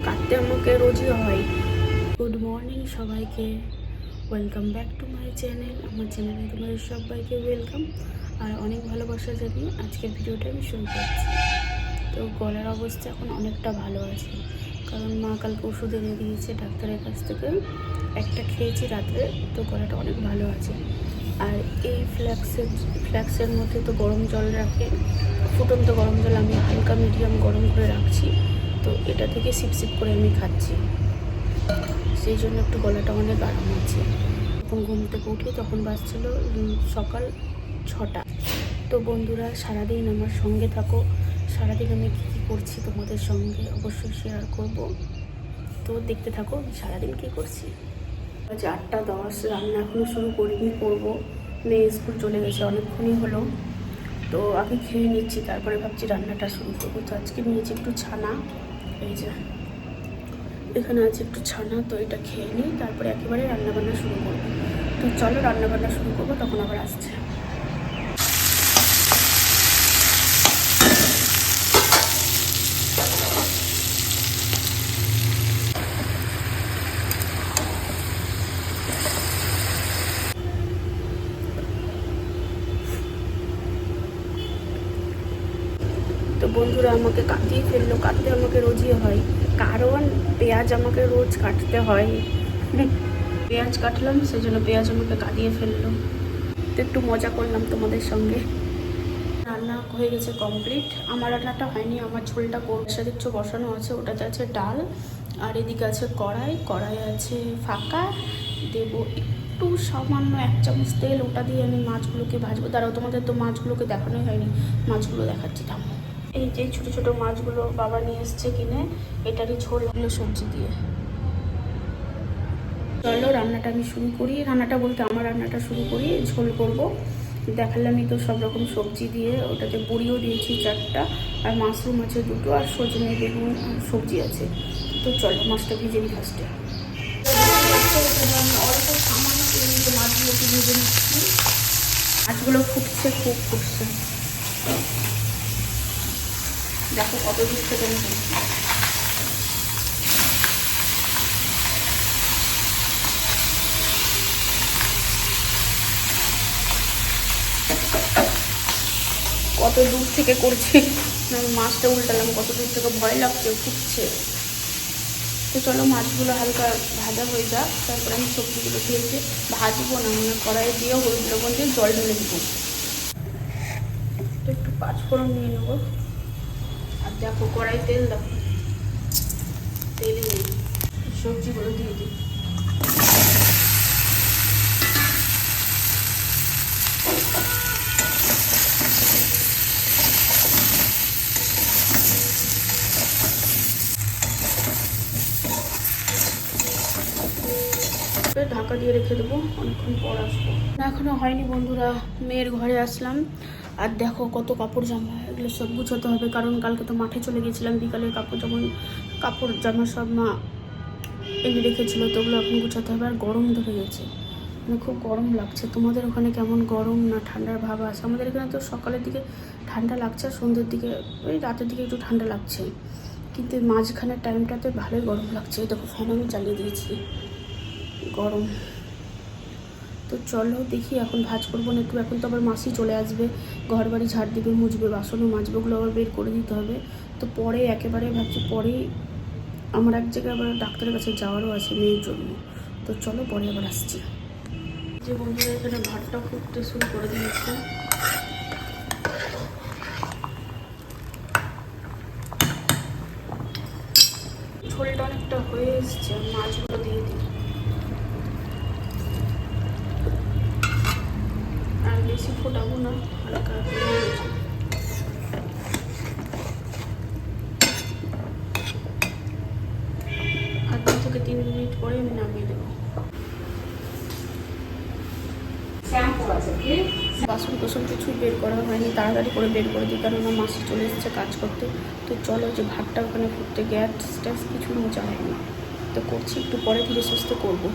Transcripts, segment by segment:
কাটতে আমাকে রোজই হয়। গুড মর্নিং সবাইকে, welcome back to my channel. আমার চ্যানেলে তোমাদের সবাইকে ওয়েলকাম আর অনেক ভালোবাসা জানিয়ে আজকের ভিডিওটা আমি শুরু করছি। তো গলার অবস্থা এখন অনেকটা ভালো আছে, কারণ মা কালকে ওষুধ এনে দিয়েছে ডাক্তারের কাছ থেকে, একটা খেয়েছি রাত্রে, তো গলাটা অনেক ভালো আছে। আর এই ফ্ল্যাক্সের মধ্যে তো গরম জল রাখে, ফুটন্ত গরম জল আমি হালকা মিডিয়াম গরম করে রাখছি, তো এটা থেকে সিপ করে আমি খাচ্ছি, সেই জন্য একটু গলাটা অনেক আরাম আছে। যখন ঘুম থেকে উঠি তখন বাজছিল সকাল 6টা। তো বন্ধুরা, সারাদিন আমার সঙ্গে থাকো, সারাদিন আমি কী কী করছি তোমাদের সঙ্গে অবশ্যই শেয়ার করব। তো দেখতে থাকো আমি সারাদিন কী করছি। আজ 8টা 10, রান্না এখনও শুরু করিনি, করবো। মেয়ে স্কুল চলে গেছে অনেকক্ষণই হলো, তো আগে খেয়ে নিচ্ছি, তারপরে ভাবছি রান্নাটা শুরু করবো। তো আজকে নিয়েছি একটু ছানা, এই যে এখানে আছে একটু ছানা, তো এটা খেয়ে নিই, তারপরে একেবারে রান্নাবান্না শুরু করবো। তো চলো রান্নাবান্না শুরু করবো, তখন আবার আসছে। তো বন্ধুরা আমাকে কাটিয়ে ফেললো, কাটতে আমাকে রোজই হয়, কারণ পেঁয়াজ আমাকে রোজ কাটতে হয়। পেঁয়াজ কাটলাম, সেই জন্য পেঁয়াজ আমাকে কাটিয়ে ফেললো। তো একটু মজা করলাম তোমাদের সঙ্গে। রান্না হয়ে গেছে কমপ্লিট। আমার রান্নাটা হয়নি, আমার ঝোলটা কষা দেখছো বসানো আছে, ওটাতে আছে ডাল, আর এদিকে আছে কড়াই আছে ফাঁকা, দেবো একটু সামান্য 1 চামচ তেল, ওটা দিয়ে আমি মাছগুলোকে ভাজবো। দাঁড়াও, তোমাদের তো মাছগুলোকে দেখানোই হয়নি, মাছগুলো দেখাচ্ছি থামো। এই যে ছোটো ছোটো মাছগুলো বাবা নিয়ে এসছে কিনে, এটারই ঝোল হলো সবজি দিয়ে। চলো রান্নাটা আমি শুরু করি, রান্নাটা বলতে আমার রান্নাটা শুরু করি। ঝোল করব, দেখালামই তো সব রকম সবজি দিয়ে, ওটাতে বড়িও দিয়েছি 4টা, আর মাশরুম আছে 2টো, আর সজনে বেগুন আর সবজি আছে। তো চলো মাছটা ভেজে নিই ফার্স্টে। আমি অল্প সামান্য তেল দিয়ে মাছগুলোকে ভেজে নিচ্ছি। মাছগুলো ফুটছে, খুব ফুটছে, দেখো কত দূর থেকে আমি বলছি। কত দূর থেকে করছি, মাছটা উল্টালাম, কত দূর থেকে ভয় লাগছে, ফুটছে। তো চলো মাছগুলো হালকা ভাজা হয়ে যাক, তারপরে আমি সবজিগুলো দিয়েছি ভাজবো না, মানে কড়াইয়ে দিয়ে হলুদ লবণ দিয়ে জল ঢেলে দেবো। একটু 5 ফোড়ন নিয়ে নেবো, আর দেখো কড়াই তেল দাও, তেলই নেই, সবজিগুলো দিয়ে দিই। ঢাকা দিয়ে রেখে দেবো, অনেকক্ষণ পর আসবো। এখনো হয়নি বন্ধুরা, মেয়ের ঘরে আসলাম, আর দেখো কত কাপড় জামা, এগুলো সব গুছোতে হবে, কারণ কালকে তো মাঠে চলে গেছিলাম, বিকালের কাপড় জামা সব মা এনে রেখেছিলো, তো ওগুলো এখন গুছাতে হবে। আর গরম ধরে গেছে, মানে খুব গরম লাগছে। তোমাদের ওখানে কেমন গরম না ঠান্ডার ভাব আছে? আমাদের এখানে তো সকালের দিকে ঠান্ডা লাগছে, আর সন্ধ্যের দিকে ওই রাতের দিকে একটু ঠান্ডা লাগছে, কিন্তু মাঝখানের টাইমটাতে ভালোই গরম লাগছে। দেখো ফ্যান আমি চালিয়ে দিয়েছি, গরম। তো চলো দেখি, এখন ভাজ করবো না একটু, এখন তো আবার মাসি চলে আসবে, ঘর বাড়ি ঝাড় দিবে, মুছবে, বাসনও মাজবে, ওগুলো আবার বের করে দিতে হবে। তো পরে একেবারে ভাবছি, পরেই আমার এক জায়গায় আবার ডাক্তারের কাছে যাওয়ারও আছে মেয়ের জন্য। তো চলো পরে আবার আসছি। যে বন্ধুরা এখানে ভাতটা ফুটতে শুরু করে দিয়েছে, ঝোলটা অনেকটা হয়ে এসছে, মাছগুলো দিয়ে দিই, আর বেশি ফোটাবো না, হালকা আর 2 থেকে 3 মিনিট পরে আমি নামিয়ে দেবো। বাসন কোসন কিছুই বের করা হয়নি, তাড়াতাড়ি করে বের করে দিই, কারণ আমার মাসি চলে এসেছে কাজ করতে। তো চলো, যে ভাতটা ওখানে ফুটতে, গ্যাস কিছু মোচা হয়নি, তো করছি, একটু পরে ধীরে সুস্থে করবো।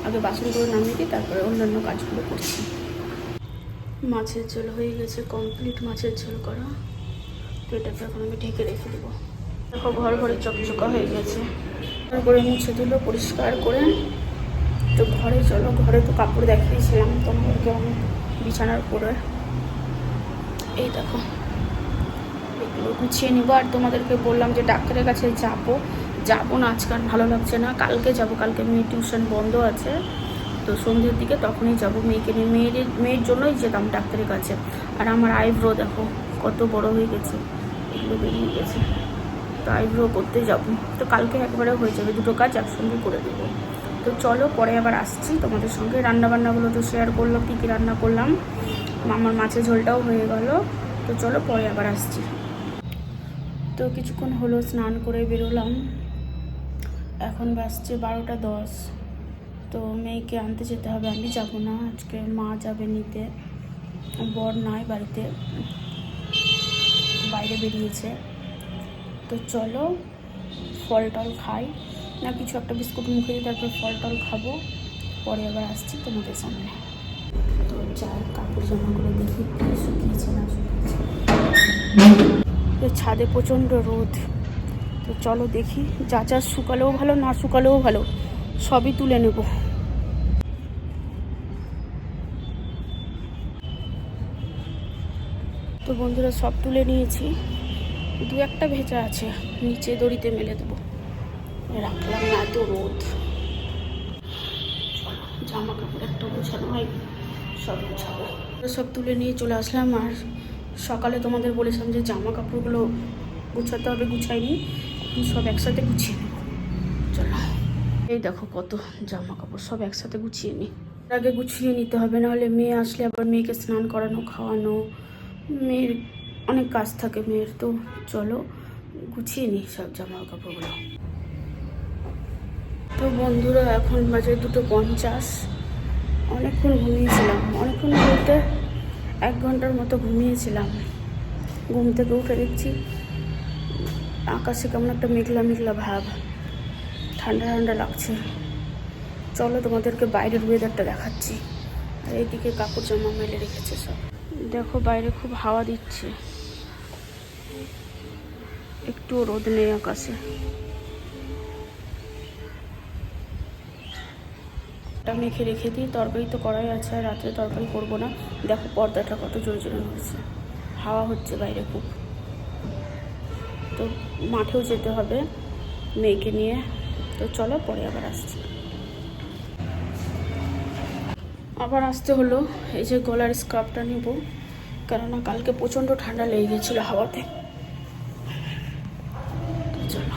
আগে বাসনগুলো নামিয়ে দিই, তারপরে অন্যান্য কাজগুলো করছি। মাছের ঝোল হয়ে গেছে কমপ্লিট, মাছের ঝোল করা। তো এটাকে এখন আমি ঢেকে রেখে দেবো। দেখো ঘর ঘরে চকচকা হয়ে গেছে। করে মুছে দিল পরিষ্কার করে। তো ঘরে চলো, ঘরে তো কাপড় দেখিয়েছিলাম তোমাদেরকে আমি বিছানার উপরে। এই দেখো এগুলো গুছিয়ে নিবো। আর তোমাদেরকে বললাম যে ডাক্তারের কাছে যাবো না, আজকে আর ভালো লাগছে না, কালকে যাব। কালকে মেয়ের টিউশন বন্ধ আছে, তো সন্ধ্যের দিকে তখনই যাব মেয়েকে নিয়ে। মেয়ের জন্যই যেতাম ডাক্তারের কাছে। আর আমার আইব্রো দেখো কত বড় হয়ে গেছে, এগুলো বেরিয়ে গেছে, তো আইব্রো করতে যাব। তো কালকে একবারে হয়ে যাবে, দুটো কাজ একসঙ্গে করে দেবো। তো চলো পরে আবার আসছি তোমাদের সঙ্গে। রান্নাবান্নাগুলো তো শেয়ার করলাম, কী কী রান্না করলাম। আমার মাছের ঝোলটাও হয়ে গেল। তো চলো পরে আবার আসছি। তো কিছুক্ষণ হলো স্নান করে বেরোলাম, এখন বাজছে 12টা 10। তো মেয়েকে আনতে যেতে হবে, আমি যাব না আজকে, মা যাবে নিতে। বর নাই বাড়িতে, বাইরে বেরিয়েছে। তো চলো ফল টল খাই, না কিছু একটা বিস্কুট মুখে দিয়ে তারপর ফল টল খাবো, পরে আবার আসছি তোমাদের সামনে। তো যাই কাপড় জামাগুলো দেখি কি শুকিয়েছে না শুকিয়েছে। ছাদে প্রচণ্ড রোদ, তো চলো দেখি, যা শুকালেও ভালো না শুকালেও ভালো, সবই তুলে নেব। তো বন্ধুরা সব তুলে নিয়েছি, দু একটা ভেজা আছে, নিচে দড়িতে মেলে দেবো, রাখলাম না, এত রোদ। জামা কাপড় একটা গোছানো হয়, সব গোছাবো। সব তুলে নিয়ে চলে আসলাম। আর সকালে তোমাদের বলেছিলাম যে জামা কাপড়গুলো গুছাতে হবে, গুছাইনি, এখন সব একসাথে গুছিয়ে নেব। চলো এই দেখো কত জামা কাপড়, সব একসাথে গুছিয়ে নিই। আগে গুছিয়ে নিতে হবে, নাহলে মেয়ে আসলে আবার মেয়েকে স্নান করানো, খাওয়ানো, মেয়ের অনেক কাজ থাকে মেয়ের। তো চলো গুছিয়ে নিই সব জামা কাপড়গুলো। তো বন্ধুরা এখন বাজে 2:50। অনেকক্ষণ ঘুমিয়েছিলাম, অনেকক্ষণ বলতে 1 ঘন্টার মতো ঘুমিয়েছিলাম। ঘুম থেকে উঠে দেখছি আকাশে কেমন একটা মেঘলা মেঘলা ভাব, ঠান্ডা ঠান্ডা লাগছে। চলো তোমাদেরকে বাইরের ওয়েদারটা দেখাচ্ছি। আর এইদিকে কাপড় জামা মেলে রেখেছে সব, দেখো বাইরে খুব হাওয়া দিচ্ছে, একটুও রোদ নেই আকাশে। মেখে রেখে দিই, তরকারি তো করাই আছে, আর রাত্রে তরকারি করবো না। দেখো পর্দাটা কত জোরে জোরে হচ্ছে, হাওয়া হচ্ছে বাইরে খুব। তো মাঠেও যেতে হবে মেয়েকে নিয়ে। তো চলো পরে আবার আসছি। আবার আসতে হলো, এই যে গলার স্কার্ফটা নেব, কেননা কালকে প্রচণ্ড ঠান্ডা লেগে গেছিলো হাওয়াতে। চলো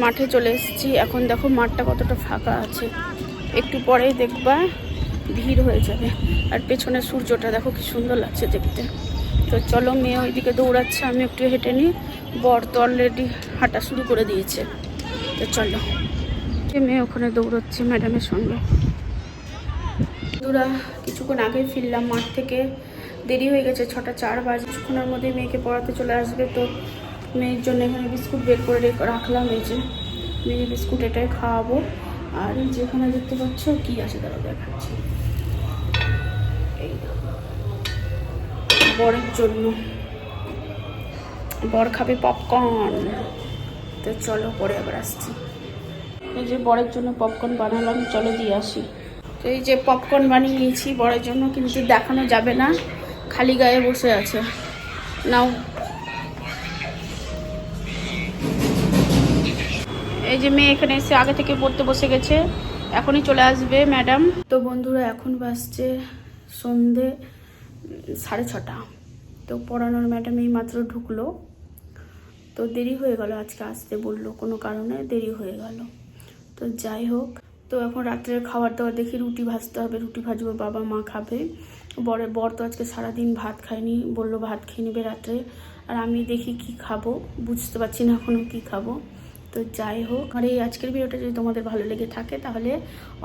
মাঠে চলে এসেছি। এখন দেখো মাঠটা কতটা ফাঁকা আছে, একটু পরেই দেখবা ভিড় হয়ে যাবে। আর পেছনে সূর্যটা দেখো কি সুন্দর লাগছে দেখতে। তো চলো, মেয়ে ওইদিকে দৌড়াচ্ছে, আমি একটু হেঁটে নিই। বর তো অলরেডি হাঁটা শুরু করে দিয়েছে। তো চলো, মেয়ে ওখানে দৌড়াচ্ছে ম্যাডামের সঙ্গে। বন্ধুরা কিছুক্ষণ আগে ফিরলাম মাঠ থেকে, দেরি হয়ে গেছে, 6টা 4 বাজে। কিছুক্ষণের মধ্যে মেয়েকে পড়াতে চলে আসবে। তো মেয়ের জন্য এখানে বিস্কুট বের করে রাখলাম, এই যে মেয়ে বিস্কুট এটাই খাওয়াবো। আর যেখানে দেখতে পাচ্ছ কি আছে তারা দেখাচ্ছি, এই বরের জন্য, বর খাবে পপকর্ন। তো চলো পরে আবার আসছি। এই যে বরের জন্য পপকর্ন বানালাম, চলো দিয়ে আসি। তো এই যে পপকর্ন বানিয়ে নিয়েছি বরের জন্য, কিন্তু দেখানো যাবে না, খালি গায়ে বসে আছে। নাও, এই যে মেয়ে এখানে এসে আগে থেকে পড়তে বসে গেছে, এখনই চলে আসবে ম্যাডাম। তো বন্ধুরা এখন বাজছে সন্ধে 6:30। তো পড়ানোর ম্যাডাম এই মাত্র ঢুকলো, তো দেরি হয়ে গেল আজকে আসতে, বললো কোনো কারণে দেরি হয়ে গেল। তো যাই হোক, তো এখন রাত্রের খাবার দাবার দেখি, রুটি ভাজতে হবে, রুটি ভাজবো, বাবা মা খাবে। বর তো আজকে সারাদিন ভাত খায়নি, বললো ভাত খেয়ে নেবে রাত্রে। আর আমি দেখি কি খাবো, বুঝতে পারছি না এখনও কি খাবো। তো যাই হোক, আর এই আজকের ভিডিওটা যদি তোমাদের ভালো লেগে থাকে তাহলে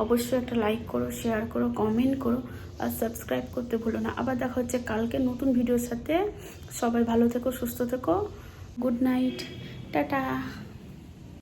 অবশ্যই একটা লাইক করো, শেয়ার করো, কমেন্ট করো আর সাবস্ক্রাইব করতে ভুলো না। আবার দেখা হচ্ছে কালকে নতুন ভিডিওর সাথে। সবাই ভালো থেকো, সুস্থ থেকো। Good night, tata.